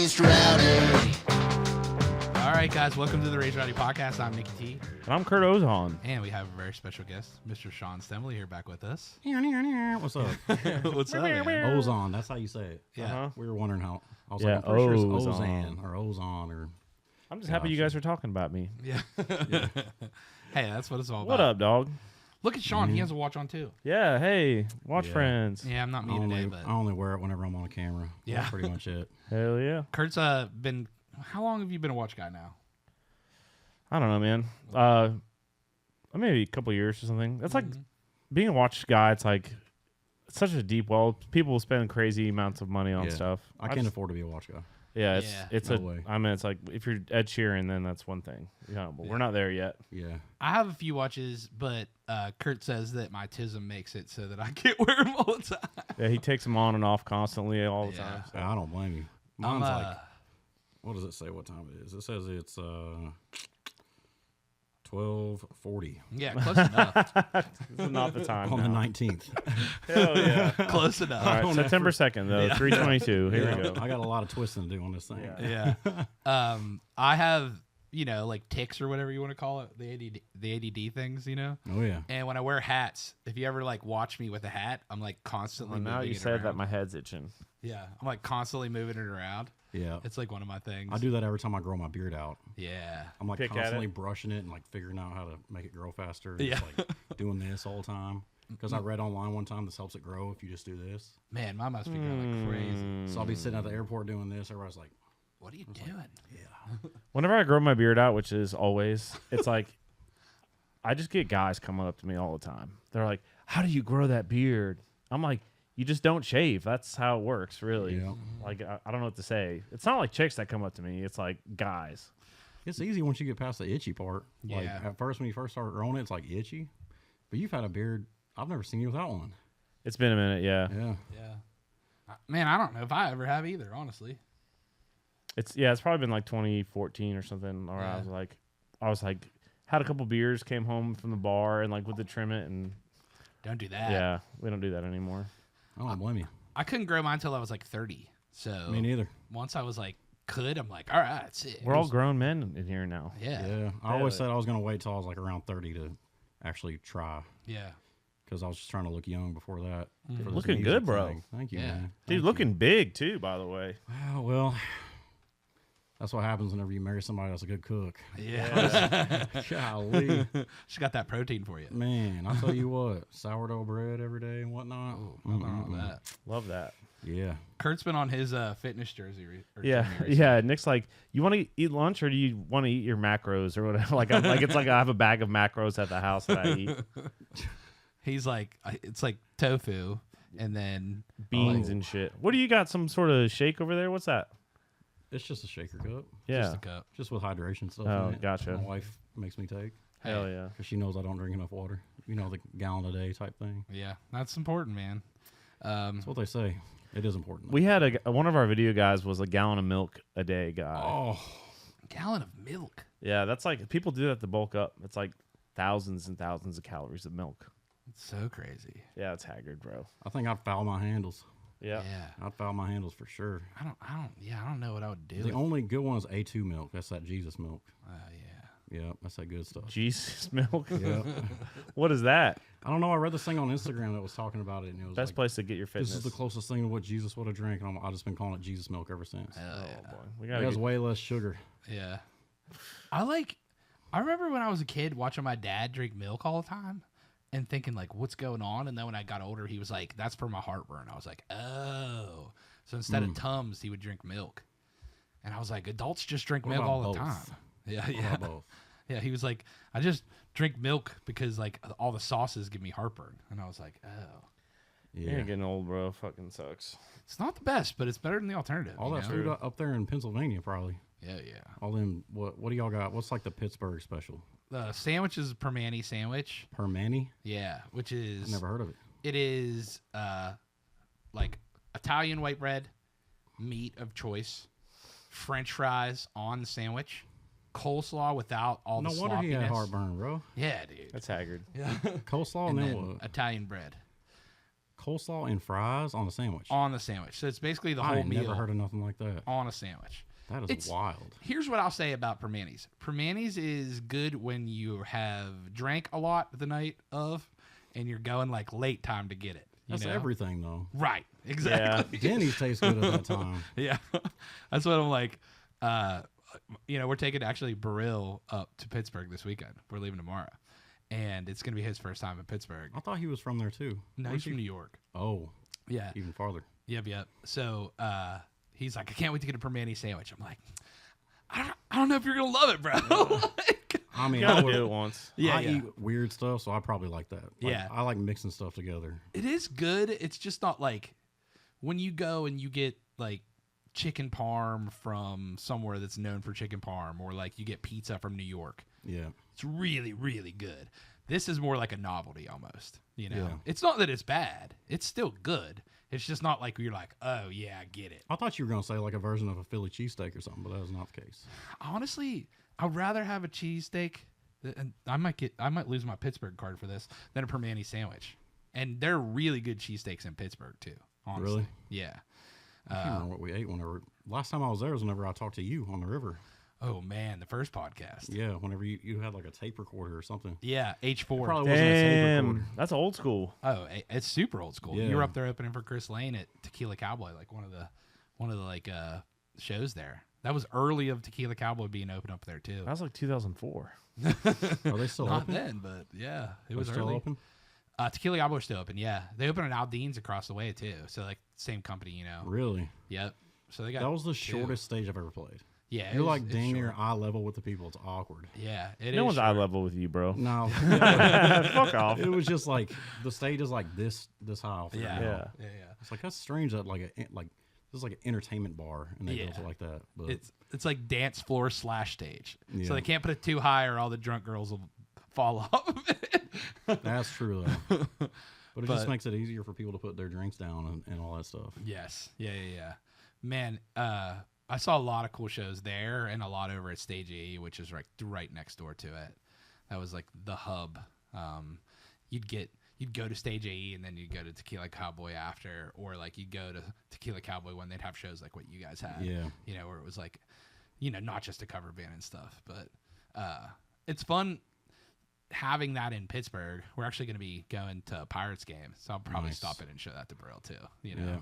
Raised Rowdy. All right, guys, welcome to the Raised Rowdy Podcast. I'm Nicky T. And I'm Kurt Ozan. And we have a very special guest, Mr. Sean Stemaly, here back with us. What's up? What's up, man? Ozan, that's how you say it. Yeah. Uh-huh. We were wondering how. I was Yeah, like, I'm pretty sure it's Ozan. Ozan or. I'm just happy you guys are talking about me. Yeah. Hey, that's what it's all about. What up, dog? Look at Sean. He has a watch on, too. Yeah, hey, watch Yeah. friends. Yeah, I'm not I me only, today, but I only wear it whenever I'm on a camera. Yeah. That's pretty much it. Hell yeah. Kurt's been... How long have you been a watch guy now? I don't know, man. Maybe a couple years or something. That's like being a watch guy. It's like it's such a deep well. People spend crazy amounts of money on Yeah. stuff. I can't afford to be a watch guy. Yeah, it's No way. I mean, it's like if you're Ed Sheeran, then that's one thing. Yeah, but we're not there yet. Yeah. I have a few watches, but Kurt says that my tism makes it so that I can't wear them all the time. Yeah, he takes them on and off constantly all the Yeah. time. So. I don't blame you. I'm, Mine's like, what does it say what time it is? It says it's 12:40 Yeah, close enough. This is not the time on the now. 19th. Hell yeah. Close enough. All right, September 2nd, though, 3/22. Here we go. I got a lot of twisting to do on this thing. Yeah. Yeah. I have, like tics or whatever you want to call it, the ADD things, Oh yeah. And when I wear hats, if you ever like watch me with a hat, I'm like constantly Well, now moving you it said around. that my head's itching. Yeah, I'm like constantly moving it around. Yeah. It's like one of my things. I do that every time I grow my beard out. Yeah. I'm like Pick at constantly it. brushing it and like figuring out how to make it grow faster. And Yeah. just like doing this all the time. Because I read online one time this helps it grow if you just do this. Man, mine must be going like crazy. So I'll be sitting at the airport doing this. Everybody's like, What are you doing? Whenever I grow my beard out, which is always, it's like I just get guys coming up to me all the time. They're like, "How do you grow that beard?" I'm like, "You just don't shave. That's how it works, really." Yeah. Like I don't know what to say. It's not like chicks that come up to me. It's like guys. it's easy once you get past the itchy part. Like Yeah. at first when you first start growing it, it's like itchy. But you've had a beard. I've never seen you without one. It's been a minute, yeah. Yeah. Yeah. Man, I don't know if I ever have either, honestly. It's probably been like 2014 or something. Or Yeah. I was like, had a couple beers, came home from the bar, and like with the trim it, and Don't do that. yeah, we don't do that anymore. I don't blame you. I couldn't grow mine until I was like 30. So Me neither. once I was like, I'm like, all right, that's it. We're all grown men in here now. Yeah. Yeah. I always said I was going to wait till I was like around 30 to actually try. Yeah. Because I was just trying to look young before that. for this Looking music good, bro. thing. Thank you, Yeah. man. Dude, Thank looking big too, by the way. you. Well, that's what happens whenever you marry somebody that's a good cook. Yeah. Golly. She got that protein for you. Man, I'll tell you what, sourdough bread every day and whatnot. How about all that? Love that. Yeah. Kurt's been on his fitness jersey. Yeah, journey recently. yeah. Nick's like, you want to eat lunch or do you want to eat your macros or whatever? Like, it's like I have a bag of macros at the house that I eat, He's like, it's like tofu and then beans and shit. What do you got? Some sort of shake over there? What's that? It's just a shaker cup. Yeah. just a cup. Just with hydration stuff. Oh, in it. gotcha. My wife makes me take. Hell yeah. Because she knows I don't drink enough water. You know, the gallon a day type thing. Yeah, that's important, man. That's what they say. It is important. We had one of our video guys was a gallon of milk a day guy. Oh, Gallon of milk. Yeah, that's like people do that to bulk up. It's like thousands and thousands of calories of milk. It's so crazy. Yeah, it's haggard, bro. I think I'd foul my handles. Yeah. I'd foul my handles for sure. I don't know what I would do. The only good one is A2 milk. That's that Jesus milk. Yeah. Yeah, that's that good stuff. Jesus milk. Yeah. What is that? I don't know. I read this thing on Instagram that was talking about it, and it was Best like, place to get your fitness. this is the closest thing to what Jesus would have drank, and I've just been calling it Jesus milk ever since. Hell Oh yeah. boy, we It gotta has get, way less sugar. Yeah. I remember when I was a kid watching my dad drink milk all the time and thinking like, what's going on? And then when I got older, he was like, that's for my heartburn. I was like, oh. So instead of Tums, he would drink milk. And I was like, adults just drink What milk about all the both? time. Yeah, What yeah. about both? Yeah, he was like, I just drink milk because like all the sauces give me heartburn. And I was like, oh. you Yeah. ain't getting old, bro. Fucking sucks. It's not the best, but it's better than the alternative. All you that know? food up there in Pennsylvania, probably. Yeah, yeah. All them. What do y'all got? What's like the Pittsburgh special? The sandwich is Permani sandwich. Permani? Yeah, which is I've never heard of it. It is like Italian white bread, meat of choice, French fries on the sandwich, coleslaw without all No the wonder he sloppiness. had heartburn, bro. Yeah, dude. That's haggard. Yeah. Coleslaw and and then then what? Italian bread. Coleslaw and fries on a sandwich. On the sandwich. So it's basically the I whole ain't meal never heard of nothing like that. on a sandwich. That is It's- wild. Here's what I'll say about Permanis. Permanis is good when you have drank a lot the night of and you're going like late time to get it. That's know? everything, though. Right. Exactly. Denny's tastes good at that time. Yeah. That's what I'm like. We're taking actually Burrill up to Pittsburgh this weekend. We're leaving tomorrow. And it's going to be his first time in Pittsburgh. I thought he was from there, too. No, he's from New York. Oh, Yeah. even farther. Yep. So he's like, I can't wait to get a Permani sandwich. I'm like, I don't know if you're going to love it, bro. I mean, You I gotta would, do it once. Yeah, I yeah. eat weird stuff, so I probably like that. Like, Yeah. I like mixing stuff together. It is good. It's just not like when you go and you get like chicken parm from somewhere that's known for chicken parm, or like you get pizza from New York. Yeah. It's really, really good. This is more like a novelty almost. Yeah. It's not that it's bad. It's still good. It's just not like you're like, oh yeah, I get it. I thought you were going to say like a version of a Philly cheesesteak or something, but that was not the case. Honestly, I'd rather have a cheesesteak. And I might lose my Pittsburgh card for this than a Permani sandwich. And they're really good cheesesteaks in Pittsburgh too. Honestly. Really? Yeah. I can't remember what we ate whenever. Last time I was there was whenever I talked to you on the river. Oh man, the first podcast. Yeah, whenever you had like a tape recorder or something. Yeah, H4. Probably wasn't a tape Damn, recorder. that's old school. Oh, it's super old school. Yeah. You were up there opening for Chris Lane at Tequila Cowboy, like one of the like shows there. That was early of Tequila Cowboy being open up there too. That was like 2004. Are they still Not open? then, but yeah, it They're was still early. open? Tequila Cowboy's still open. Yeah, they opened an Aldean's across the way too. So like same company, Really? Yep. So they got That was the two. shortest stage I've ever played. Yeah, You're like it's dang near short. eye level with the people. It's awkward. Yeah, it is. No one's eye short. level with you, bro. No. Fuck off. It was just like the stage is like this high off. the Yeah, ground. yeah. It's like that's strange that like this is like an entertainment bar and they built Yeah. it like that. But It's like dance floor / stage. Yeah. So they can't put it too high or all the drunk girls will fall off of it. that's true though. But it just But- makes it easier for people to put their drinks down and all that stuff. Yes. Yeah. Man, I saw a lot of cool shows there and a lot over at Stage AE, which is right next door to it. That was like the hub. You'd go to Stage AE and then you'd go to Tequila Cowboy after, or like you'd go to Tequila Cowboy when they'd have shows like what you guys had. Yeah. Where it was like, not just a cover band and stuff, but it's fun having that in Pittsburgh. We're actually going to be going to a Pirates game, so I'll probably Nice. stop in and show that to Brill too. Yeah.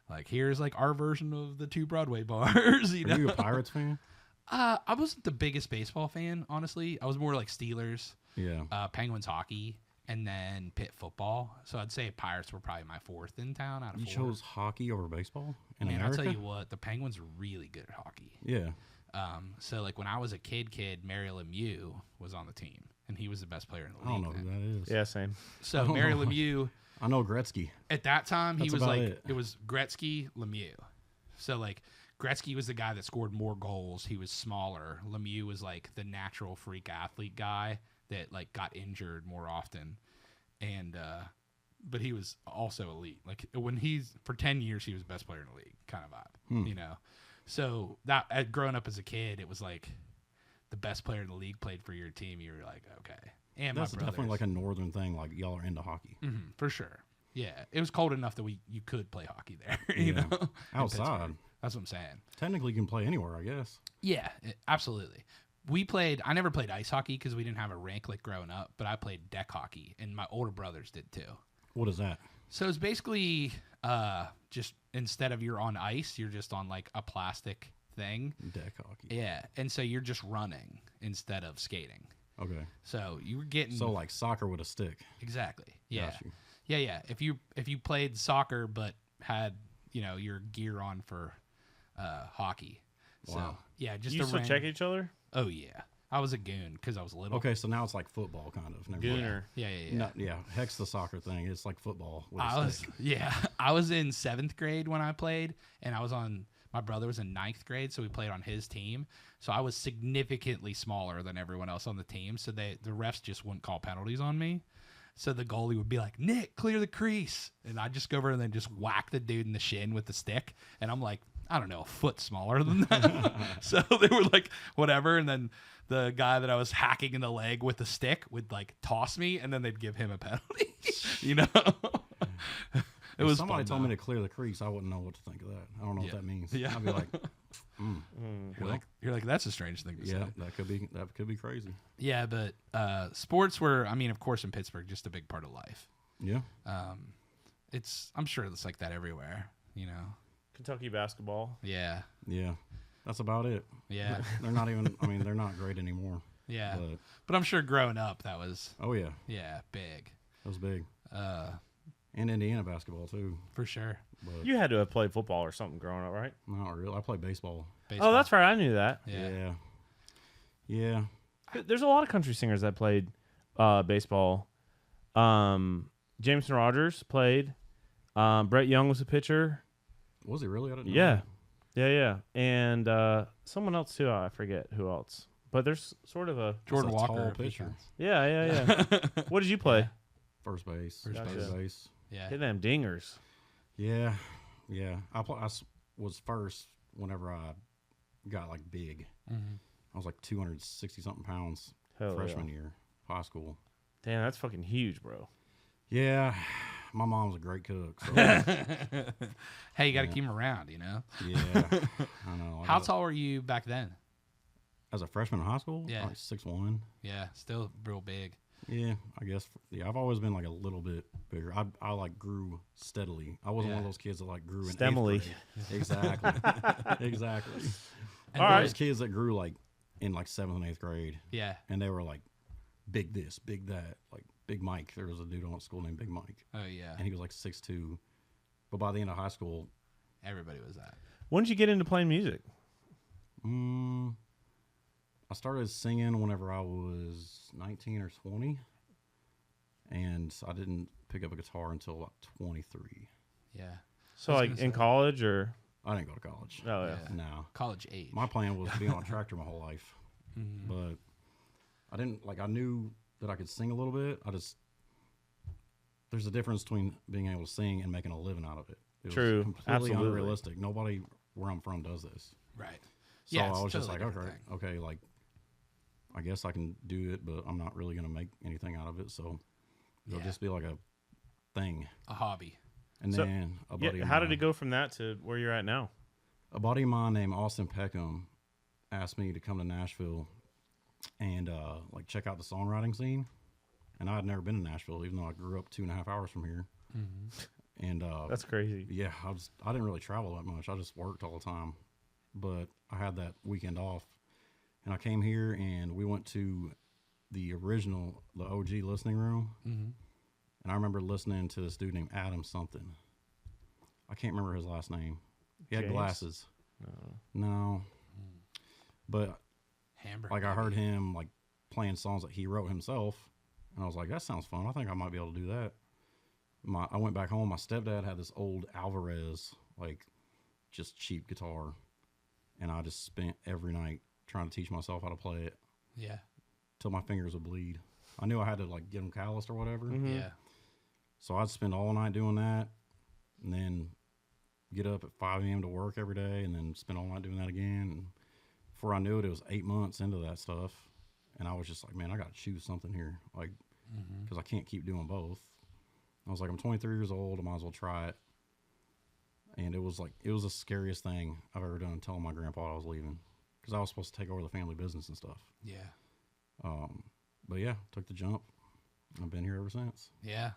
Like here's like our version of the two Broadway bars. Are you a Pirates fan? I wasn't the biggest baseball fan, honestly. I was more like Steelers, Yeah. Penguins hockey, and then Pitt football. So I'd say Pirates were probably my fourth in town out of You four. chose hockey over baseball in Man, America? I'll tell you what, the Penguins are really good at hockey. Yeah. So like when I was a kid, Mary Lemieux was on the team, and he was the best player in the I league. don't know who then. that is. Yeah, same. So don't Mary know. Lemieux. I know Gretzky. At that time, he That's was about like it. it was Gretzky, Lemieux. So like Gretzky was the guy that scored more goals. He was smaller. Lemieux was like the natural freak athlete guy that like got injured more often, and but he was also elite. Like when he's for 10 years, he was best player in the league, kind of vibe, So that growing up as a kid, it was like the best player in the league played for your team. You were like, okay, and That's my definitely brothers. like a northern thing. Like y'all are into hockey. Mhm, for sure. Yeah, it was cold enough that you could play hockey there. You Yeah. know, in Outside. Pittsburgh. That's what I'm saying. Technically, you can play anywhere, I guess. Yeah, absolutely. I never played ice hockey because we didn't have a rink like growing up, but I played deck hockey, and my older brothers did too. What is that? So it's basically just instead of you're on ice, you're just on like a plastic thing. Deck hockey. Yeah, and so you're just running instead of skating. Okay. So you were getting So like soccer with a stick. exactly. Yeah. Got you. Yeah. If you played soccer but had your gear on for hockey. So Wow. yeah, just You a still ran- check each other? Oh yeah, I was a goon because I was little. Okay, so now it's like football, kind of. Never mind. Gooner. Yeah. No, yeah, hex the soccer thing. It's like football with a I was stick. I was in 7th grade when I played, and my brother was in 9th grade, so we played on his team. So I was significantly smaller than everyone else on the team, so the refs just wouldn't call penalties on me. So the goalie would be like, "Nick, clear the crease," and I'd just go over and then just whack the dude in the shin with the stick, and I'm like, I don't know, a foot smaller than them. So they were like, whatever, and then the guy that I was hacking in the leg with the stick would like toss me, and then they'd give him a penalty. It was somebody fun, told though. me to clear the crease, I wouldn't know what to think of that. I don't know what that means. Yeah. I'd be like, You're like, that's a strange thing to yeah, say. that could be crazy. Yeah, but sports were, I mean, of course, in Pittsburgh, just a big part of life. Yeah. I'm sure it's like that everywhere, you know. Kentucky basketball. Yeah, Yeah. That's about it. yeah, They're not even, I mean, they're not great anymore. yeah. But, But I'm sure growing up, that was oh, yeah. big, That was big. And Indiana basketball, too. for sure. But You had to have played football or something growing up, right? not really. I played baseball. Baseball. Oh, that's right. I knew that. Yeah. Yeah. There's a lot of country singers that played baseball. Jameson Rogers played. Brett Young was a pitcher. Was he really? I didn't know. Yeah. Yeah. And someone else, too. I forget who else. But there's sort of a... Jordan That's a Walker, tall pitcher. Yeah. What did you play? First base. First Third base. base. Yeah, Hit them dingers. Yeah. Yeah. I was first whenever I got, like, big. mm-hmm. I was, like, 260-something pounds Hell freshman yeah. year, high school. Damn, that's fucking huge, bro. Yeah. My mom's a great cook. So, Hey, you got to keep him around, you know. yeah. I know. How tall were you back then? As a freshman in high school? Yeah. Like 6'1". Yeah, still real big. Yeah, I guess. Yeah, I've always been like a little bit bigger. I like grew steadily. I wasn't one of those kids that like grew in Stemaly. 8th grade. Exactly. Exactly. And All right. Those kids that grew like in like 7th and 8th grade, Yeah. and they were like big this, big that, like Big Mike. There was a dude on at school named Big Mike, Oh yeah. and he was like 6'2". But by the end of high school, Everybody was that. When did you get into playing music? I started singing whenever I was 19 or 20, and I didn't pick up a guitar until about 23. Yeah. So, I was like, gonna in say. college or... I didn't go to college. Oh, yeah. Yeah. No. College age. My plan was to be on a tractor my whole life, but I didn't I knew that I could sing a little bit. There's a difference between being able to sing and making a living out of it. It True. was completely Absolutely. unrealistic. Nobody where I'm from does this. Right. So Yeah, it's I was just totally like, different okay, like I guess I can do it, but I'm not really gonna make anything out of it. So it'll Yeah. just be like a thing. A hobby. And So, then a buddy Yeah, of how did mine- it go from that to where you're at now? A buddy of mine named Austin Peckham asked me to come to Nashville and like check out the songwriting scene. And I had never been to Nashville, even though I grew up 2.5 hours from here. And That's crazy. yeah, I didn't really travel that much. I just worked all the time. But I had that weekend off, and I came here and we went to the OG listening room. And I remember listening to this dude named Adam something. I can't remember his last name. He had James? glasses. No. But Hamburger. like I heard him like playing songs that he wrote himself, and I was like, that sounds fun. I think I might be able to do that. I went back home. My stepdad had this old Alvarez, like just cheap guitar, and I just spent every night trying to teach myself how to play it Yeah. till my fingers would bleed. I knew I had to like get them calloused or whatever. Yeah. So I'd spend all night doing that, and then get up at 5 a.m. to work every day, and then spend all night doing that again. And before I knew it, it was 8 months into that stuff, and I was just like, man, I got to choose something here, like, because I can't keep doing both. I was like, I'm 23 years old, I might as well try it. And it was the scariest thing I've ever done, telling my grandpa I was leaving, because I was supposed to take over the family business and stuff. Yeah. But yeah, took the jump. I've been here ever since. Yeah.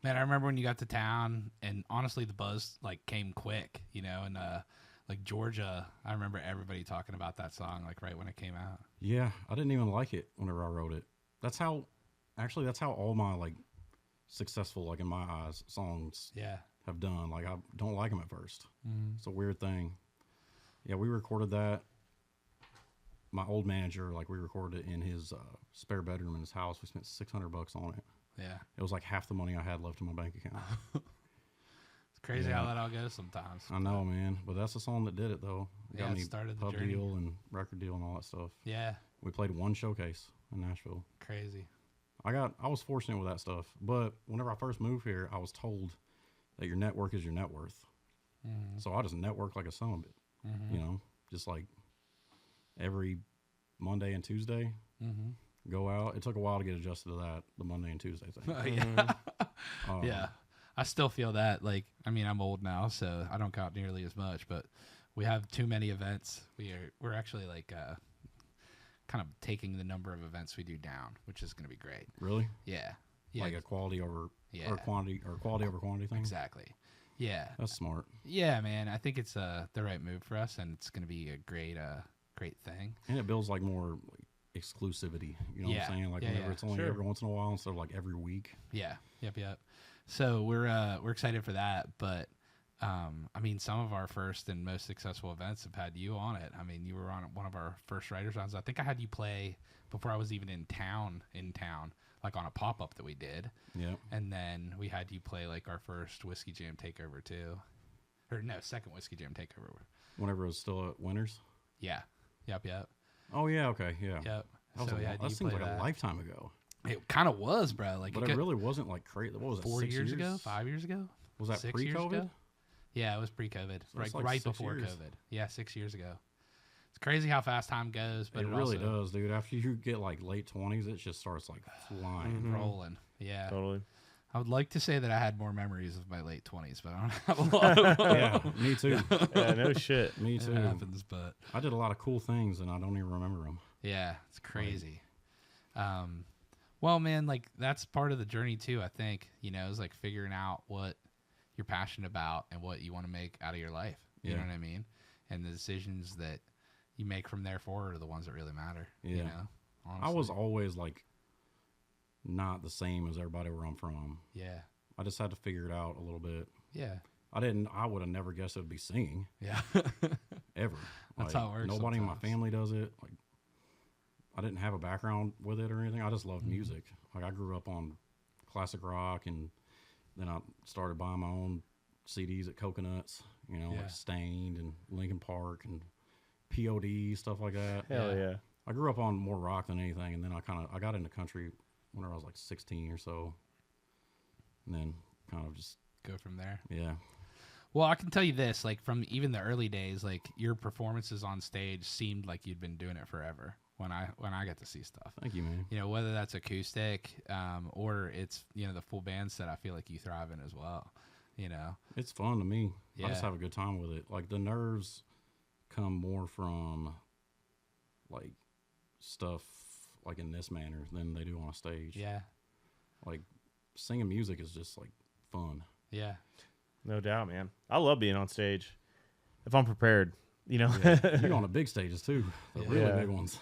Man, I remember when you got to town, and honestly, the buzz like came quick, you know, and like Georgia, I remember everybody talking about that song like right when it came out. Yeah, I didn't even like it whenever I wrote it. That's how all my like successful, like in my eyes, songs Yeah. have done. Like I don't like them at first. It's a weird thing. Yeah, we recorded that. My old manager, like we recorded it in his spare bedroom in his house. We spent $600 on it. Yeah. It was like half the money I had left in my bank account. It's crazy Yeah. how that all goes sometimes. I know, man. But that's the song that did it, though. Yeah, it started the pub journey. deal and record deal and all that stuff. Yeah. We played one showcase in Nashville. Crazy. I was fortunate with that stuff. But whenever I first moved here, I was told that your network is your net worth. So I just networked like a son of it. You know, just like every Monday and Tuesday, go out. It took a while to get adjusted to that, the Monday and Tuesday thing. Yeah. Yeah. I still feel that. Like, I mean, I'm old now, so I don't count nearly as much, but we have too many events. We're actually like kind of taking the number of events we do down, which is going to be great. Really? Yeah. Like a quality over Yeah. or quantity or quality over quantity thing. Exactly. Yeah. That's smart. Yeah, man. I think it's the right move for us, and it's going to be a great thing. And it builds like more like, exclusivity. You know what I'm saying? Like whenever it's only every once in a while instead of like every week. Yeah. Yep. So we're excited for that, but I mean, some of our first and most successful events have had you on it. I mean, you were on one of our first writers' rounds. I think I had you play before I was even in town, like on a pop-up that we did. Yeah. And then we had you play like our first Whiskey Jam takeover too. Or no, second Whiskey Jam takeover. Whenever it was still at Winners. Yeah. Yep. Oh yeah, okay, yeah. Yep. That seems like a lifetime ago. It kind of was, bro. Like, but it really wasn't like crazy. What was it? 4 years ago? 5 years ago? Was that 6 years pre-COVID? ago? Yeah, it was pre-COVID. So right 6 before years. COVID. Yeah, 6 years ago. It's crazy how fast time goes, but it really also does, dude. After you get like late 20s, it just starts like flying. rolling. Yeah. Totally. I would like to say that I had more memories of my late 20s, but I don't have a lot of them. Yeah, me too. Yeah, no shit. Me too. It happens, but I did a lot of cool things and I don't even remember them. yeah, it's crazy. Well, man, like that's part of the journey too, I think, is like figuring out what you're passionate about and what you want to make out of your life. You know what I mean? And the decisions that you make from there forward are the ones that really matter. Yeah. You know? Honestly. I was always like not the same as everybody where I'm from. Yeah. I just had to figure it out a little bit. Yeah. I would have never guessed it would be singing. Yeah. Ever. That's like, how it works Nobody in my sometimes. family does it. Like I didn't have a background with it or anything. I just loved music. Like I grew up on classic rock and then I started buying my own CDs at Coconuts, like Stained and Linkin Park and POD, stuff like that. Hell yeah. I grew up on more rock than anything, and then I got into country when I was like 16 or so, and then kind of just Go from there. yeah. Well, I can tell you this, like from even the early days, like your performances on stage seemed like you'd been doing it forever when I got to see stuff. Thank you, man. Whether that's acoustic or it's, the full band set, I feel like you thrive in as well, It's fun to me. Yeah. I just have a good time with it. Like the nerves come more from like stuff like in this manner than they do on a stage. Yeah. Like singing music is just like fun. Yeah. No doubt, man. I love being on stage if I'm prepared. You're on the big stages too, the Yeah. really Yeah. big ones.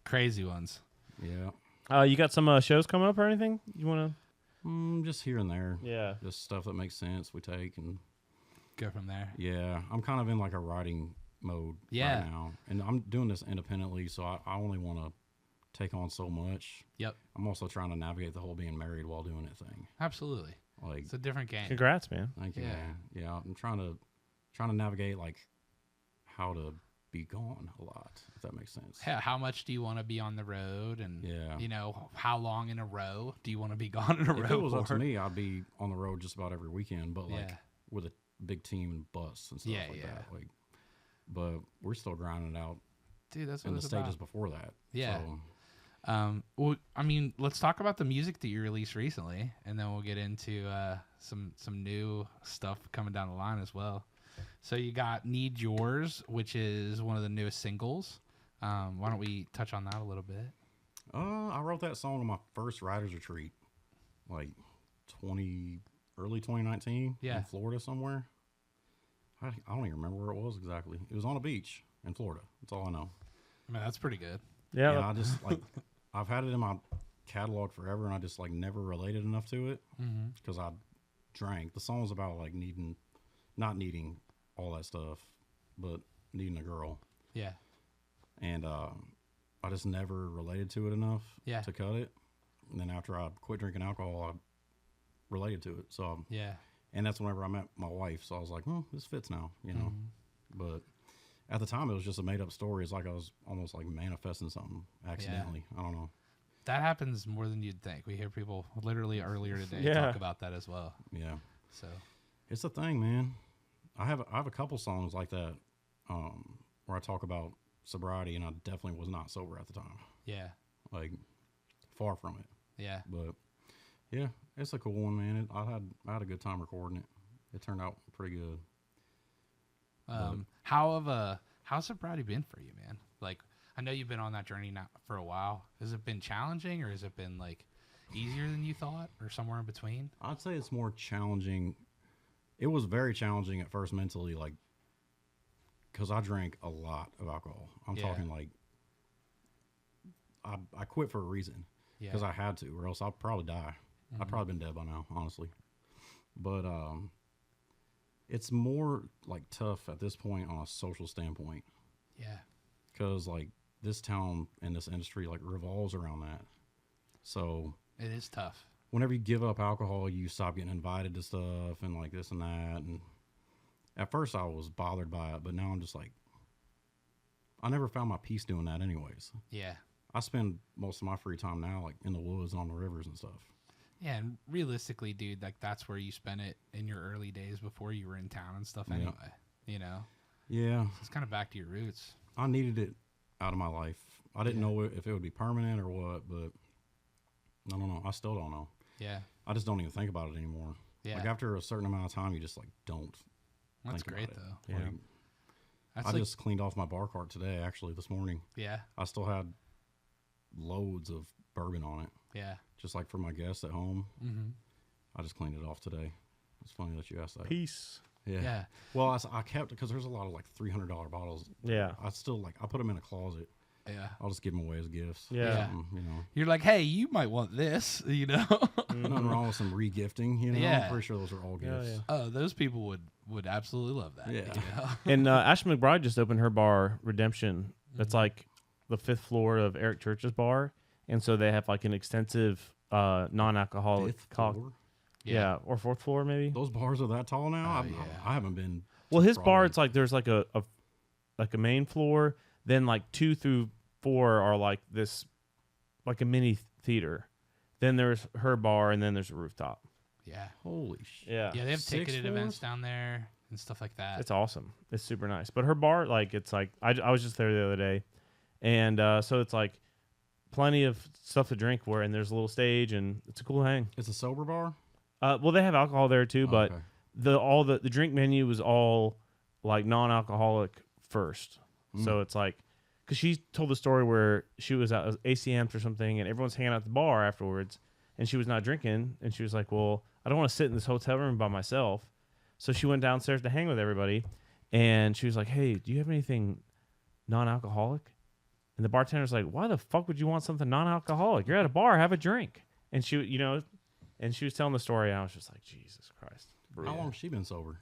Crazy ones. Yeah. You got some shows coming up or anything you want Just here and there. to? Yeah. Just stuff that makes sense we take and Go from there. yeah. I'm kind of in like a writing mode Yeah. right now. And I'm doing this independently, so I only want to take on so much. Yep. I'm also trying to navigate the whole being married while doing it thing. Absolutely. Like It's a different game. Congrats, man. thank you, Yeah. man. Yeah, I'm trying to navigate like how to be gone a lot, if that makes sense. How much do you want to be on the road? And, Yeah. how long in a row do you want to be gone in a row If it was up for? to me, I'd be on the road just about every weekend, but like Yeah. with a big team and bus and stuff Yeah, like yeah. that. Like, but we're still grinding it out Dude, that's what in the it's stages about. before that. Yeah. So, Well, I mean, let's talk about the music that you released recently, and then we'll get into some new stuff coming down the line as well. So you got "Need Yours," which is one of the newest singles. Why don't we touch on that a little bit? I wrote that song on my first writer's retreat, like early 2019, Yeah. in Florida somewhere. I don't even remember where it was exactly. It was on a beach in Florida. That's all I know. I mean, that's pretty good. Yeah. And I just like I've had it in my catalog forever, and I just like never related enough to it because I drank. The song's about like not needing all that stuff, but needing a girl. Yeah. And I just never related to it enough Yeah. to cut it. And then after I quit drinking alcohol, I related to it. So, Yeah. and that's whenever I met my wife. So I was like, this fits now, But at the time, it was just a made up story. It's like I was almost like manifesting something accidentally. I don't know. That happens more than you'd think. We hear people literally earlier today Yeah. talk about that as well. Yeah. So, It's a thing, man. I have a couple songs like that where I talk about sobriety, and I definitely was not sober at the time. yeah. Like, far from it. Yeah. But Yeah, it's a cool one, man. I had a good time recording it. It turned out pretty good. How's sobriety been for you, man? Like, I know you've been on that journey now for a while. Has it been challenging, or has it been like easier than you thought, or somewhere in between? I'd say it's more challenging. It was very challenging at first mentally, like, because I drank a lot of alcohol. I'm Yeah. talking like, I quit for a reason Yeah. because I had to, or else I'd probably die. I'd probably been dead by now, honestly. But it's more like tough at this point on a social standpoint Yeah. because like this town and this industry like revolves around that. So It is tough. whenever you give up alcohol, you stop getting invited to stuff and like this and that. And at first I was bothered by it, but now I'm just like, I never found my peace doing that anyways. Yeah. I spend most of my free time now like in the woods and on the rivers and stuff. Yeah, and realistically, dude, like that's where you spent it in your early days before you were in town and stuff Yeah. anyway. You know? Yeah, So it's kind of back to your roots. I needed it out of my life. I didn't Yeah. know if it would be permanent or what, but I don't know. I still don't know. Yeah. I just don't even think about it anymore. Yeah. Like after a certain amount of time, you just like don't That's think great about it. though. Yeah. Like, That's I like just cleaned off my bar cart today, actually, this morning. yeah. I still had loads of bourbon on it, Yeah. just like for my guests at home. Mm-hmm. I just cleaned it off today. It's funny that you asked that. Peace. Yeah. Yeah. Well, I kept, because there's a lot of like $300 bottles. Yeah. I still like, I put them in a closet. Yeah. I'll just give them away as gifts. Yeah. You know, You're like, hey, you might want this, you know? nothing wrong with some re-gifting, you know? Yeah. I'm pretty sure those are all Yeah, gifts. yeah. Oh, those people would absolutely love that. Yeah. You know? And Ashley McBride just opened her bar, Redemption. That's like the 5th floor of Eric Church's bar. And so they have like an extensive non-alcoholic Fifth cocktail. floor? Yeah, or 4th floor maybe. Those bars are that tall now? Oh, yeah. I haven't been. Well, his bar, probably- it's like there's like a main floor, then like 2 through 4 are like this, like a mini theater. Then there's her bar, and then there's a rooftop. Yeah. Holy shit. Yeah, Yeah, they have 6 ticketed events floors? down there and stuff like that. it's awesome. It's super nice. But her bar, like, it's like I was just there the other day, and so it's like plenty of stuff to drink. And there's a little stage, and it's a cool hang. It's a sober bar? Well, they have alcohol there too, Oh, but okay. the drink menu was all like non-alcoholic first. So it's like, because she told the story where she was at ACMs or something, and everyone's hanging out at the bar afterwards, and she was not drinking, and she was like, well, I don't want to sit in this hotel room by myself. So she went downstairs to hang with everybody, and she was like, hey, do you have anything non-alcoholic? And the bartender's like, why the fuck would you want something non-alcoholic? You're at a bar, have a drink. And she, and she was telling the story, and I was just like, Jesus Christ. How long has she been sober?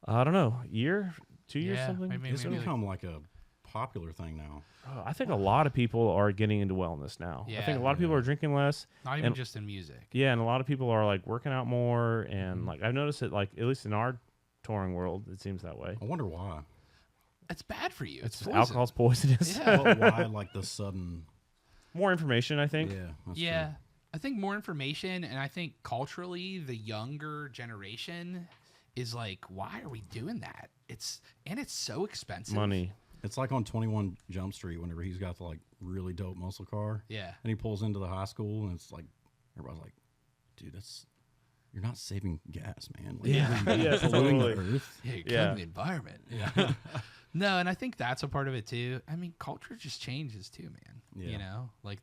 I don't know, year, 2 years, Yeah, something. maybe It's like- become like a popular thing now. Oh, I think a lot of people are getting into wellness now. I think Yeah. a lot of people are drinking less. Not even and- just in music. Yeah, and a lot of people are like working out more, and like I've noticed it, like at least in our touring world, it seems that way. I wonder why. It's bad for you. It's Alcohol's poisonous. Yeah. But why like the sudden? More information, I think. Yeah. That's Yeah. true. I think more information, and I think culturally, the younger generation is like, why are we doing that? It's so expensive. Money. It's like on 21 Jump Street whenever he's got the like really dope muscle car. Yeah. And he pulls into the high school and it's like everybody's like, dude, you're not saving gas, man. Like, Yeah. you're Yeah, polluting the totally. earth. Yeah, you're Yeah. killing the environment. Yeah. No, and I think that's a part of it too. I mean, culture just changes too, man. Yeah. You know, like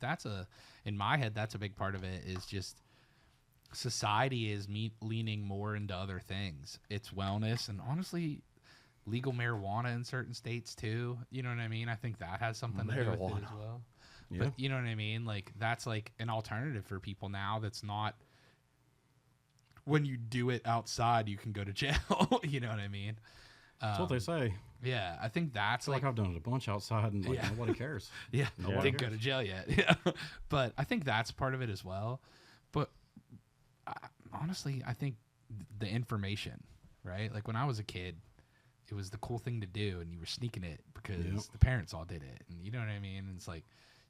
in my head, that's a big part of it is just society is leaning more into other things. It's wellness and honestly, legal marijuana in certain states too. You know what I mean? I think that has something to do with it Marijuana. as well. Yeah. But you know what I mean? Like that's like an alternative for people now that's not when you do it outside, you can go to jail. You know what I mean? That's what they say. Yeah, I think that's I feel like I've done it a bunch outside and like Yeah. nobody cares. yeah, Nobody didn't go cares. to jail yet. Yeah, but I think that's part of it as well. But honestly, I think the information, right? Like when I was a kid, it was the cool thing to do, and you were sneaking it because Yep. the parents all did it, and you know what I mean. And it's like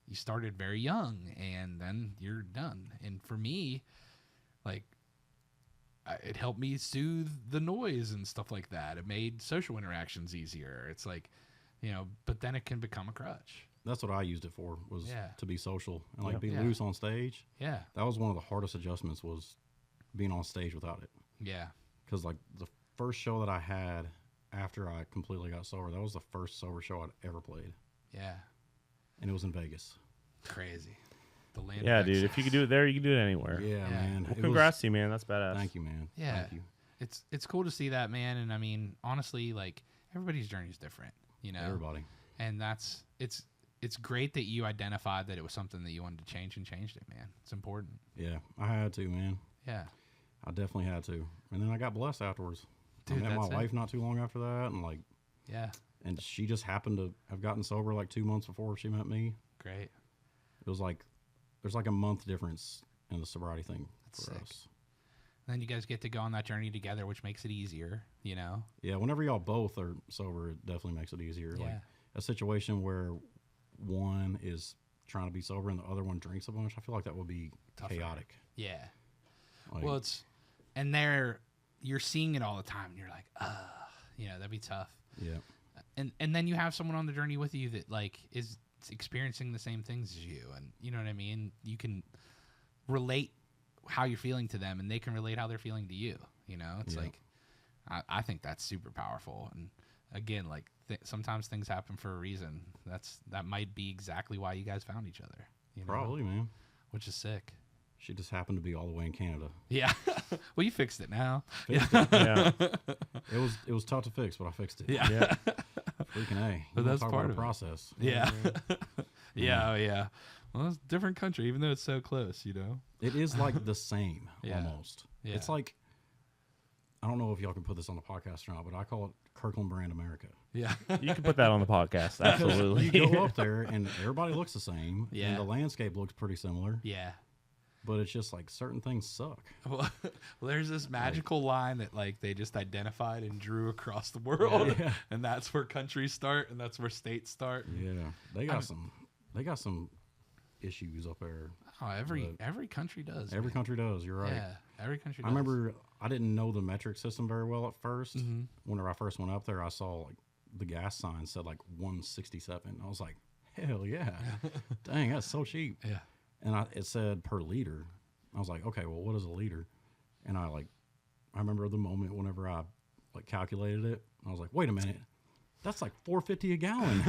you started very young, and then you're done. And for me, like it helped me soothe the noise and stuff like that. It made social interactions easier. It's like, you know, but then it can become a crutch. that's what I used it for, was Yeah. to be social and like Yep. be Yeah. loose on stage. Yeah. That was one of the hardest adjustments, was being on stage without it. Yeah. Because like the first show that I had after I completely got sober, that was the first sober show I'd ever played, Yeah. and it was in Vegas. Crazy. The land. Yeah, of dude. excess. If you could do it there, you can do it anywhere. Yeah, Yeah. man. Well, It was- congrats to you, man. That's badass. Thank you, man. Yeah. Thank you. It's cool to see that, man. And I mean, honestly, like everybody's journey is different, you know. Everybody. And it's great that you identified that it was something that you wanted to change and changed it, man. It's important. Yeah, I had to, man. Yeah. I definitely had to. And then I got blessed afterwards. Dude, I met my that's it. wife not too long after that, and like, Yeah. and she just happened to have gotten sober like 2 months before she met me. Great. It was like there's like a month difference in the sobriety thing That's for sick. us. Then you guys get to go on that journey together, which makes it easier, you know. Yeah, whenever y'all both are sober, it definitely makes it easier. Yeah. Like a situation where one is trying to be sober and the other one drinks a bunch, I feel like that would be Tougher. chaotic. Yeah. Like, Well, and you're seeing it all the time, and you're like, you know, that'd be tough. yeah, And then you have someone on the journey with you that like is experiencing the same things as you, and you know what I mean. You can relate how you're feeling to them, and they can relate how they're feeling to you. You know, it's Yeah. like I think that's super powerful. And again, like sometimes things happen for a reason. That might be exactly why you guys found each other. You know? probably, man. Which is sick. She just happened to be all the way in Canada. Yeah. Well, you fixed it now. Fixed it. Yeah. It was tough to fix, but I fixed it. Yeah. Yeah. Freaking A. You But wanna that's talk part about of a it. process. Yeah. Yeah. Oh, yeah. Well, it's a different country, even though it's so close, you know? It is like the same Yeah. almost. Yeah. It's like, I don't know if y'all can put this on the podcast or not, but I call it Kirkland brand America. Yeah. You can put that on the podcast. Absolutely. You go up there and everybody looks the same. Yeah. And the landscape looks pretty similar, Yeah. but it's just like certain things suck. Well, there's this magical line that like they just identified and drew across the world, Yeah. and that's where countries start, and that's where states start. Yeah. They got some issues up there. Oh, every country does. Every man. country does. You're right. Yeah, every country. I Does. remember I didn't know the metric system very well at 1st. Mm-hmm. Whenever I first went up there, I saw like the gas sign said like 167. I was like, hell yeah. Dang, that's so cheap. Yeah. And it said per liter. I was like, okay, well, what is a liter? And I remember the moment whenever I like calculated it. I was like, wait a minute, that's like $4.50 a gallon.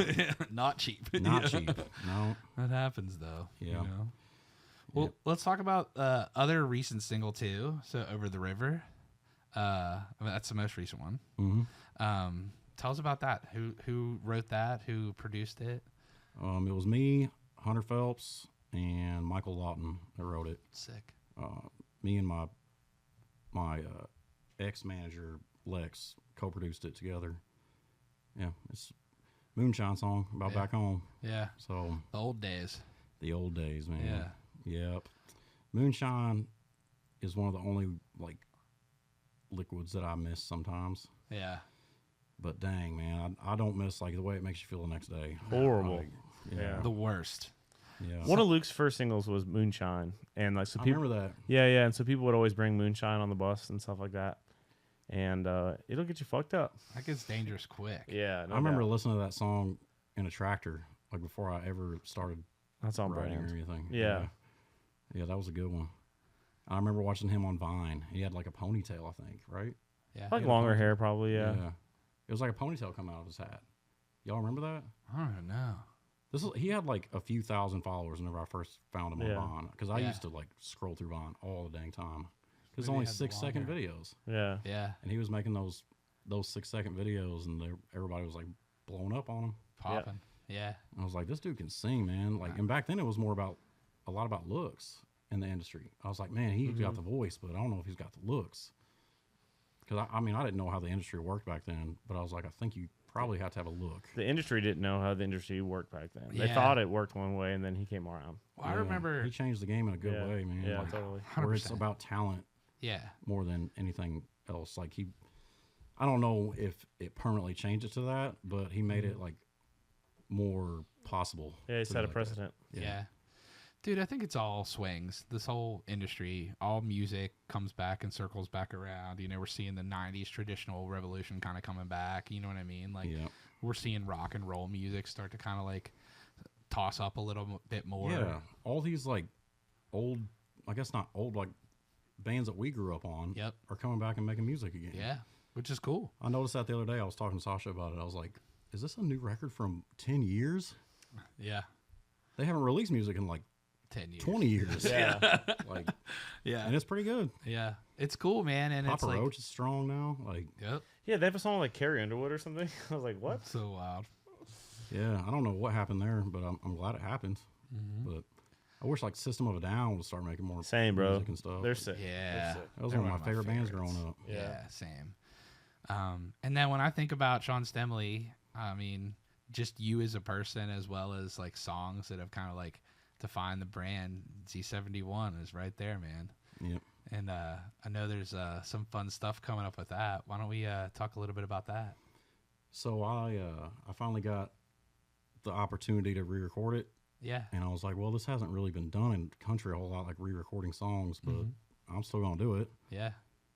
Not cheap. Not Yeah. cheap. No. That happens though. Yeah. You know? Well, Yep. let's talk about other recent single too. So Over the River. I mean, that's the most recent one. Mm-hmm. Tell us about that. Who wrote that? Who produced it? It was me, Hunter Phelps, and Michael Lawton that wrote it. Sick. Me and my ex-manager Lex co-produced it together. Yeah, it's moonshine song about Yeah. back home. Yeah. So The old days. the old days, man. Yeah. Yep. Moonshine is one of the only like liquids that I miss sometimes. Yeah. But dang, man, I don't miss like the way it makes you feel the next day. Horrible. Like, Yeah. The worst. yeah. One of Luke's first singles was Moonshine, and like so I people, remember that. yeah, and so people would always bring Moonshine on the bus and stuff like that, and it'll get you fucked up. That gets dangerous quick. Yeah, no I remember doubt. listening to that song in a tractor, like before I ever started That's on writing or brand. anything. Yeah. Yeah, that was a good one. I remember watching him on Vine. He had like a ponytail, I think, right? Yeah. Like Yeah, longer probably. hair, probably. Yeah. It was like a ponytail coming out of his hat. Y'all remember that? I don't know. He had like a few thousand followers whenever I first found him Yeah. on Vine. Because I Yeah. used to like scroll through Vine all the dang time. Because it's Maybe only he had the 6-second longer. videos. Yeah. Yeah. And he was making those 6-second videos, and everybody was like blowing up on him. Popping. Yeah. I was like, this dude can sing, man. Like, and back then it was more about a lot about looks in the industry. I was like, man, he's Mm-hmm. got the voice, but I don't know if he's got the looks. Because I mean, I didn't know how the industry worked back then, but I was like, I think you probably have to have a look. The industry didn't know how the industry worked back then. They Yeah. thought it worked one way, and then he came around. Well, I Yeah. remember. he changed the game in a good yeah. way, man. Yeah, like, totally. where it's 100%. about talent Yeah. more than anything else. Like I don't know if it permanently changed it to that, but he made it like more possible. Yeah, he to set do a like that. precedent. Yeah. Dude, I think it's all swings. This whole industry, all music comes back and circles back around. You know, we're seeing the 90s traditional revolution kind of coming back. You know what I mean? Like, Yeah. we're seeing rock and roll music start to kind of like toss up a little bit more. Yeah, all these like old, I guess not old, like bands that we grew up on. Yep. Are coming back and making music again. Yeah, which is cool. I noticed that the other day. I was talking to Sasha about it. I was like, "Is this a new record from 10 years? Yeah, They haven't released music in like 10 years. 20 years. Yeah. Like, Yeah, and it's pretty good. yeah, it's cool, man. And Papa it's like, Roach is strong now. Like, yep, Yeah, they have a song like Carrie Underwood or something. I was like, what? so wild. yeah, I don't know what happened there, but I'm glad it happened. But I wish like System of a Down would start making more Same, bro. music and stuff. They're sick. Yeah, They're sick. That was They're one of my favorite bands growing up. Yeah, same. And then when I think about Sean Stemaly, I mean, just you as a person as well as like songs that have kind of like defined the brand. Z71 is right there, man. Yep. And I know there's some fun stuff coming up with that. Why don't we talk a little bit about that? So I finally got the opportunity to re-record it, Yeah, and I was like, well, this hasn't really been done in country a whole lot, like re-recording songs, but I'm still gonna do it yeah,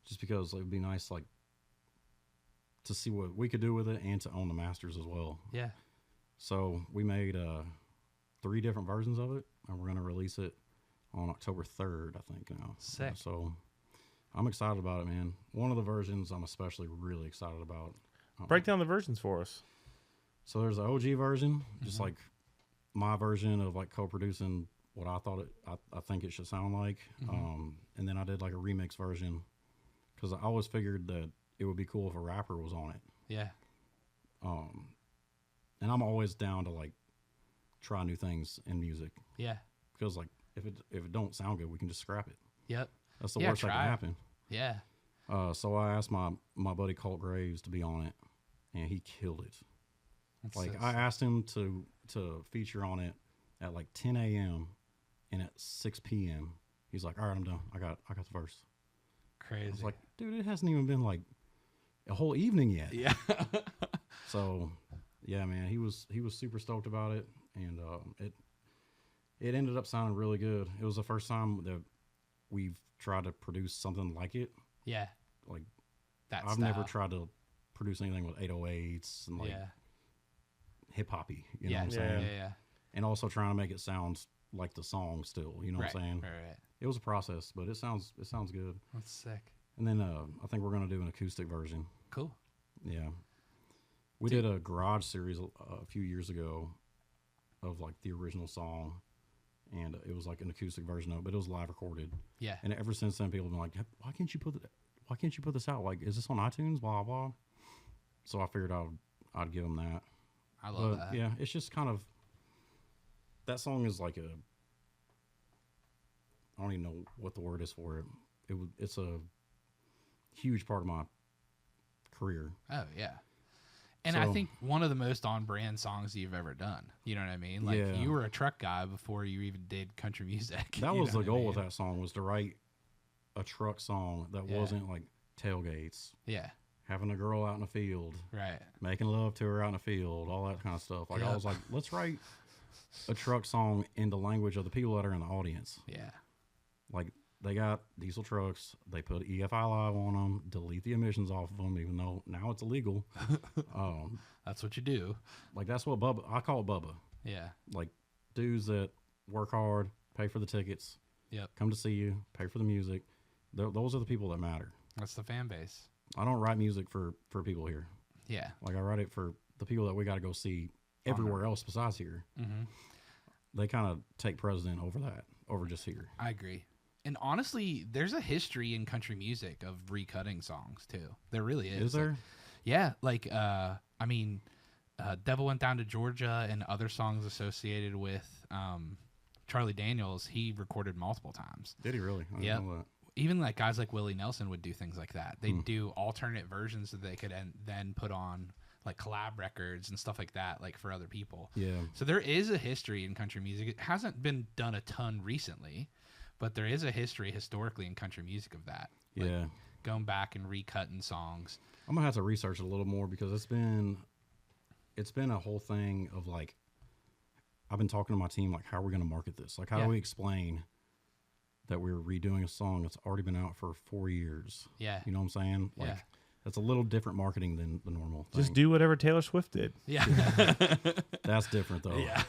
just because it would be nice, like, to see what we could do with it and to own the masters as well. yeah. So we made 3 different versions of it, and we're gonna release it on October 3rd, I think now. Sick. So I'm excited about it, man. One of the versions I'm especially really excited about. Break down the versions for us. So there's the OG version, just like my version of like co-producing what I thought I think it should sound like. And then I did like a remix version because I always figured that it would be cool if a rapper was on it. Yeah, And I'm always down to like try new things in music yeah, because like if it don't sound good, we can just scrap it. yep, That's the Yeah, worst that can try it. happen. yeah. So I asked my buddy Colt Graves to be on it, and he killed it. That's Like so I asked him to feature on it at like 10 a.m. and at 6 p.m. he's like, all right, I'm done. I got the verse. crazy. I was like, dude, it hasn't even been like a whole evening yet. yeah, So yeah, man, he was super stoked about it, and it ended up sounding really good. It was the first time that we've tried to produce something like it. yeah. Like That I've style. never tried to produce anything with 808s and like Yeah, hip hoppy, you know yeah, what I'm yeah, saying? yeah. And also trying to make it sound like the song still, you know Right, what I'm saying? right. It was a process, but it sounds good. That's sick. And then I think we're gonna do an acoustic version. Cool. Yeah, we did a garage series a few years ago of like the original song, and it was like an acoustic version of it, but it was live recorded. Yeah, And ever since then, people have been like, why can't you put this out? Like, is this on iTunes? Blah blah. So I figured I'd give them that. I love But that. yeah, it's just kind of that song is like I don't even know what the word is for it. It's a huge part of my career. Oh yeah. And I So- think one of the most on-brand songs you've ever done. You know what I mean? Like Yeah. you were a truck guy before you even did country music. That you was know the what I goal with mean? that song, was to write a truck song that Yeah. wasn't like tailgates, Yeah. having a girl out in the field, Right. making love to her out in the field, all that kind of stuff. Like I Yep. was like, let's write a truck song in the language of the people that are in the audience. Yeah. Like they got diesel trucks, they put EFI Live on them, delete the emissions off of them, even though now it's illegal. That's what you do. Like that's what I call it Bubba. Yeah. Like dudes that work hard, pay for the tickets, Yep. come to see you, pay for the music. Those are the people that matter. That's the fan base. I don't write music for people here. Yeah. Like I write it for the people that we got to go see everywhere else besides here. Mm-hmm. They kind of take precedent over just here. I agree. And honestly, there's a history in country music of recutting songs too. There really is. Is there? Like, yeah. Like, I mean, Devil Went Down to Georgia and other songs associated with Charlie Daniels, he recorded multiple times. Did he really? I Yep. didn't know that. Even like guys like Willie Nelson would do things like that. They'd do alternate versions that they could then put on like collab records and stuff like that, like for other people. Yeah. So there is a history in country music. It hasn't been done a ton recently, but there is a history historically in country music of that. Like, Yeah. going back and recutting songs. I'm gonna have to research it a little more because it's been a whole thing of like I've been talking to my team like, how are we gonna market this? Like how Yeah. do we explain that we're redoing a song that's already been out for 4 years? Yeah. You know what I'm saying? Like Yeah. That's a little different marketing than the normal thing. Just do whatever Taylor Swift did. Yeah. That's different though. Yeah.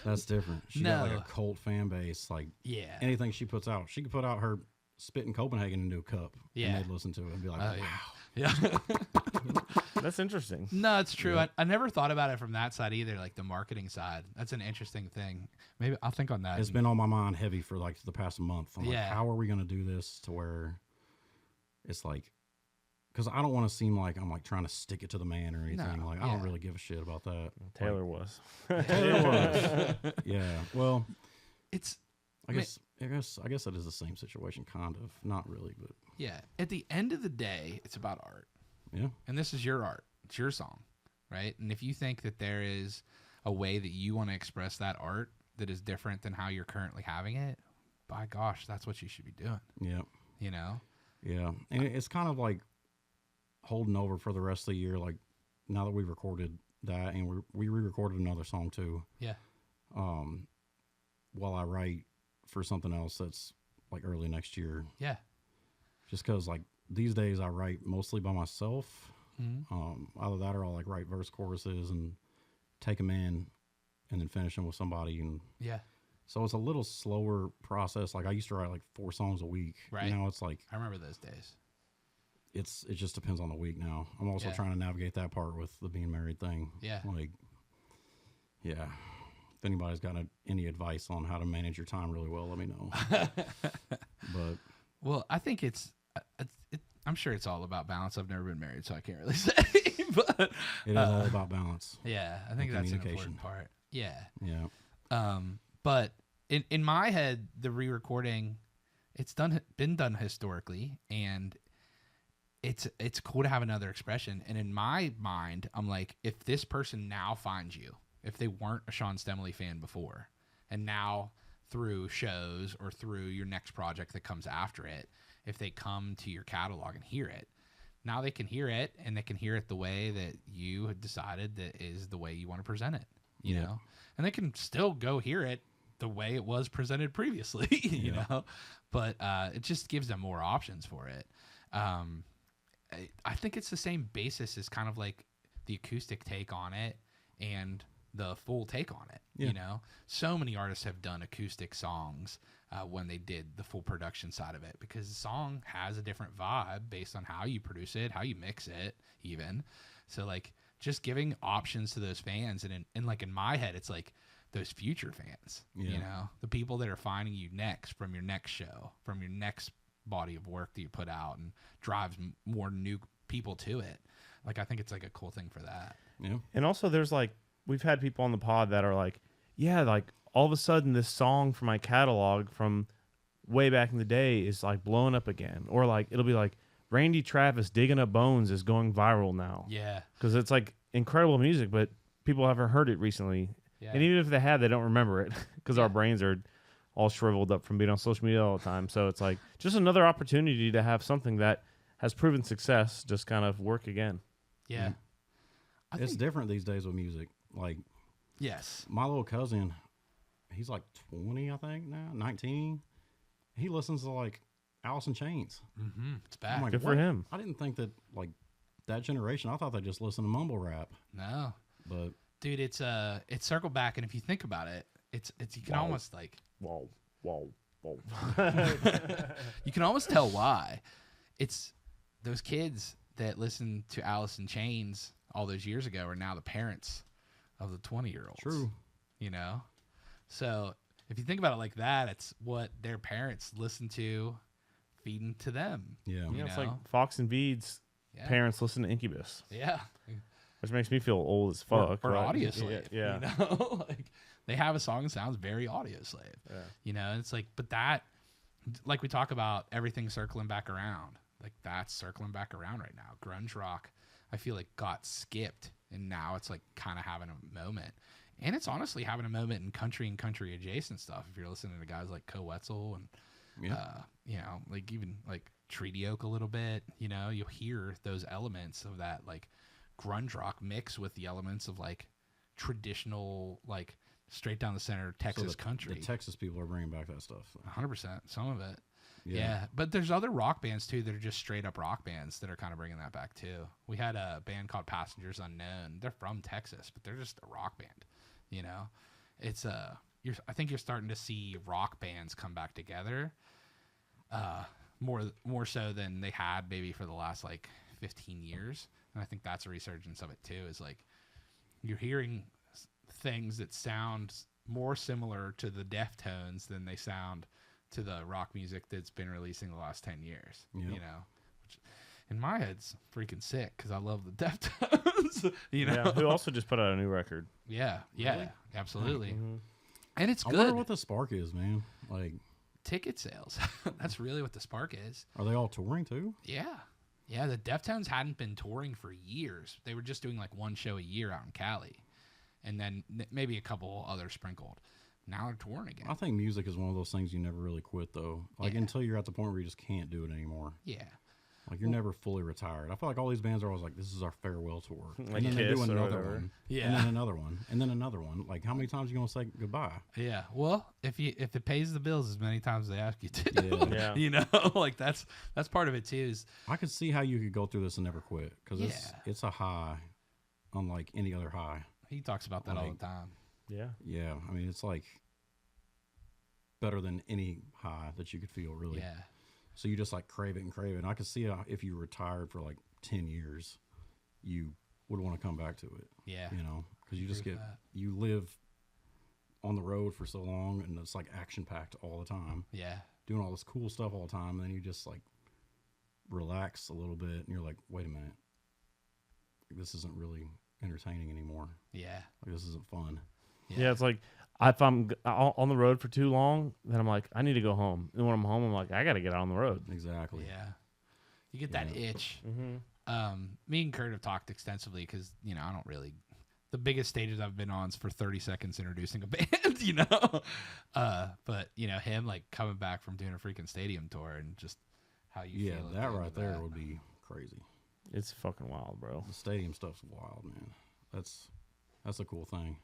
That's different. She got like a cult fan base. Like Yeah. anything she puts out, she could put out her Spit in Copenhagen into a cup. Yeah. And they'd listen to it and be like, wow. Yeah. That's interesting. No, it's true. Yeah. I never thought about it from that side either, like the marketing side. That's an interesting thing. Maybe I'll think on that. It's been on my mind heavy for like the past month. I'm like, Yeah. how are we going to do this to where it's like, because I don't want to seem like I'm like trying to stick it to the man or anything. No, like I don't really give a shit about that. Taylor was. Taylor was. Yeah. Well, It's I guess it is the same situation, kind of. Not really, but yeah. At the end of the day, it's about art. yeah. And this is your art. It's your song, right? And if you think that there is a way that you want to express that art that is different than how you're currently having it, by gosh, that's what you should be doing. Yeah. You know? Yeah. And it's kind of like holding over for the rest of the year. Like now that we've recorded that and we re-recorded another song too. Yeah. While I write for something else that's like early next year. Yeah. Just because like these days I write mostly by myself. Mm-hmm. Either that or I'll like write verse choruses and take them in and then finish them with somebody. And Yeah. so it's a little slower process. Like I used to write like 4 songs a week. Right. Now it's like, I remember those days. it just depends on the week now. I'm also Yeah. trying to navigate that part with the being married thing. Yeah. Like, yeah. If anybody's got any advice on how to manage your time really well, let me know. But Well, I think I'm sure it's all about balance. I've never been married, so I can't really say. But it is all about balance. yeah, I think that's an communication. important part. Yeah. Yeah. But in my head, the re-recording, it's been done historically, and it's cool to have another expression. And in my mind, I'm like, if this person now finds you, if they weren't a Sean Stemaly fan before, and now through shows or through your next project that comes after it, if they come to your catalog and hear it, now they can hear it, and they can hear it the way that you had decided that is the way you want to present it, you know? And they can still go hear it the way it was presented previously, you know? But it just gives them more options for it. I think it's the same basis as kind of like the acoustic take on it and the full take on it. You know, so many artists have done acoustic songs when they did the full production side of it, because the song has a different vibe based on how you produce it, how you mix it, even. So like just giving options to those fans, and like in my head, it's like those future fans. You know, the people that are finding you next from your next show, from your next body of work that you put out, and drives more new people to it. Like I think it's like a cool thing for that. Yeah. And also there's like, we've had people on the pod that are like, yeah, like all of a sudden this song from my catalog from way back in the day is like blowing up again. Or like, it'll be like Randy Travis Digging Up Bones is going viral now. Yeah. Because it's like incredible music, but people haven't heard it recently. Yeah. And even if they have, they don't remember it because our brains are all shriveled up from being on social media all the time. So it's like just another opportunity to have something that has proven success just kind of work again. Yeah. It's different these days with music. Like, yes. my little cousin, he's like 20, I think now, 19. He listens to like Alice in Chains. Mm-hmm. It's I'm back. like, Good for what? him. I didn't think that like that generation. I thought they just listened to mumble rap. No. But Dude, it's circled back, and if you think about it, it's you can almost like Whoa. you can almost tell why. It's those kids that listened to Alice in Chains all those years ago are now the parents of the 20-year-olds. true. You know? So if you think about it like that, it's what their parents listen to, feeding to them. Yeah. Yeah, it's know? like Fox and Bede's Yeah. parents listen to Incubus, Yeah. which makes me feel old as fuck. Or but- audio slave. Yeah. You know? Like they have a song that sounds very audio slave. Yeah. You know, and it's like, but that, like we talk about everything circling back around. Like that's circling back around right now. Grunge rock, I feel like got skipped, and now it's like kind of having a moment. And it's honestly having a moment in country and country adjacent stuff. If you're listening to guys like Co Wetzel and, you know, like even like Treaty Oak a little bit, you know, you'll hear those elements of that like grunge rock mix with the elements of like traditional, like straight down the center Texas So country. The Texas people are bringing back that stuff. 100%. Some of it. Yeah, but there's other rock bands too that are just straight up rock bands that are kind of bringing that back too. We had a band called Passengers Unknown. They're from Texas, but they're just a rock band. You know, it's I think you're starting to see rock bands come back together, more so than they had maybe for the last like 15 years. And I think that's a resurgence of it too. Is like you're hearing things that sound more similar to the Deftones than they sound to the rock music that's been releasing the last 10 years, you know, which in my head's freaking sick because I love the Deftones, you know. Yeah, who also just put out a new record. Yeah, Really? absolutely. Mm-hmm. And it's I good. wonder what the spark is, man. Like, Ticket sales. That's really what the spark is. are they all touring too? Yeah. Yeah, the Deftones hadn't been touring for years. They were just doing like one show a year out in Cali. And then maybe a couple others sprinkled. Now they're touring again. I think music is one of those things you never really quit, though. Like, Yeah. until you're at the point where you just can't do it anymore. Yeah. Like, you're never fully retired. I feel like all these bands are always like, this is our farewell tour. Like and then they do Kiss or another whatever. one. Yeah. And then another one. And then another one. Like, how many times are you going to say goodbye? Yeah. Well, if it pays the bills as many times as they ask you to, Yeah. Yeah. you know, like that's part of it too. Is I could see how you could go through this and never quit. Because Yeah. it's a high unlike any other high. he talks about that all Like- the time. Yeah. Yeah. I mean, it's like better than any high that you could feel, really. Yeah. So you just like crave it and crave it. And I could see if you retired for like 10 years, you would want to come back to it, Yeah. you know, because you just Agree get, with that. you live on the road for so long and it's like action packed all the time, Yeah. doing all this cool stuff all the time. And then you just like relax a little bit and you're like, wait a minute, this isn't really entertaining anymore. Yeah. Like, this isn't fun. Yeah, it's like if I'm on the road for too long, then I'm like, I need to go home. And when I'm home, I'm like, I got to get out on the road. Exactly. Yeah. You get that itch. Mm-hmm. Me and Kurt have talked extensively because, you know, I don't really. The biggest stages I've been on is for 30 seconds introducing a band, you know? But, you know, him, like, coming back from doing a freaking stadium tour and just how you Yeah, feel. at the that end right of there that. would be crazy. It's fucking wild, bro. The stadium stuff's wild, man. That's a cool thing.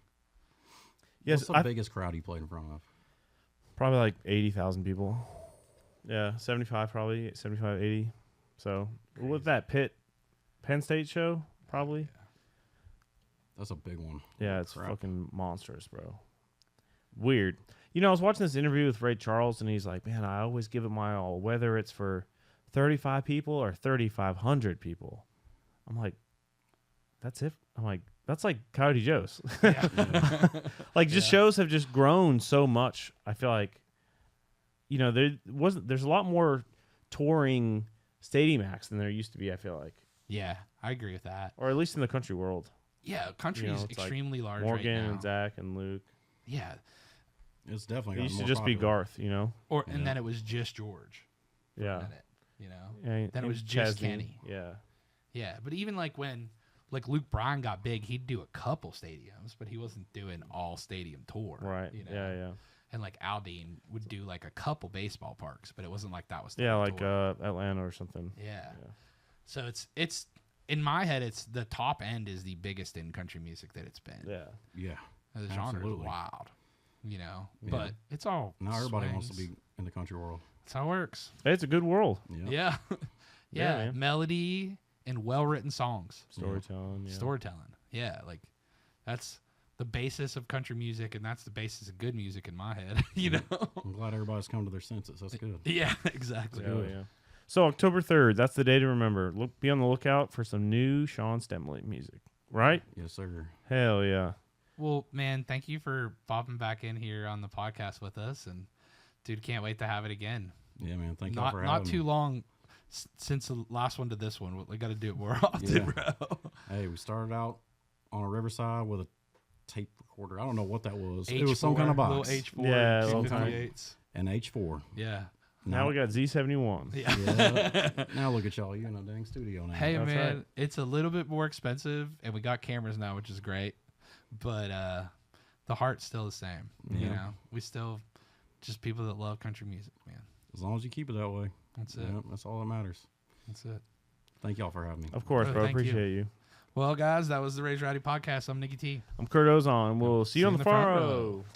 Yes, What's the biggest crowd you played in front of? probably like 80,000 people. Yeah, 75 probably, 75, 80. So with that Penn State show, probably. That's a big one. Yeah, it's Crap. fucking monstrous, bro. Weird. You know, I was watching this interview with Ray Charles, and he's like, man, I always give it my all, whether it's for 35 people or 3,500 people. I'm like, that's it. I'm like, that's like Coyote Joe's. Like, just shows have just grown so much. I feel like, you know, there's a lot more touring stadium acts than there used to be, I feel like. Yeah, I agree with that. Or at least in the country world. Yeah, country You know, is it's like extremely large Morgan right now. and Zach and Luke. Yeah. It's definitely It gotten used to more just be popular. Garth, you know? And then it was just George. For a Yeah. minute, you know? And Then it was and just Chesney. Kenny. Yeah. Yeah, but even like when like Luke Bryan got big, he'd do a couple stadiums, but he wasn't doing all stadium tour. Right. You know? Yeah. And like Aldean would do like a couple baseball parks, but it wasn't like that was the Yeah, whole like tour. Atlanta or something. Yeah. So it's in my head, it's the top end is the biggest in country music that it's been. Yeah. Yeah. The genre is absolutely. wild, you know. Yeah. But it's all Now everybody wants to swings. be in the country world. That's how it works. Hey, it's a good world. Yeah. Yeah. Yeah, yeah. man. Melody and well written songs. Storytelling. Yeah. Storytelling. Yeah. Like that's the basis of country music, and that's the basis of good music in my head. You know? I'm glad everybody's come to their senses. That's good. Yeah, exactly. Hell yeah. So October 3rd, that's the day to remember. Be on the lookout for some new Sean Stemaly music. Right? Yes, sir. Hell yeah. Well, man, thank you for popping back in here on the podcast with us, and dude, can't wait to have it again. Yeah, man. Thank y'all Not for not having too me. long since the last one to this one. We got to do it more often, Yeah. bro. Hey, we started out on a riverside with a tape recorder. I don't know what that was. It was some kind of little box. H4, Yeah, little 258s. An H4. Yeah. Now we got Z71. Yeah. Yeah. Now look at y'all. You're in a dang studio now. Hey, That's man, right. it's a little bit more expensive, and we got cameras now, which is great. But the heart's still the same. You Yeah. know, we still just people that love country music, man. As long as you keep it that way. That's it. Yeah, that's all that matters. That's it. Thank y'all for having me. Of course, Oh, bro. thank you. Appreciate you. Well, guys, that was the Raised Rowdy Podcast. I'm Nicky T. I'm Kurt Ozan. We'll see you on the front row.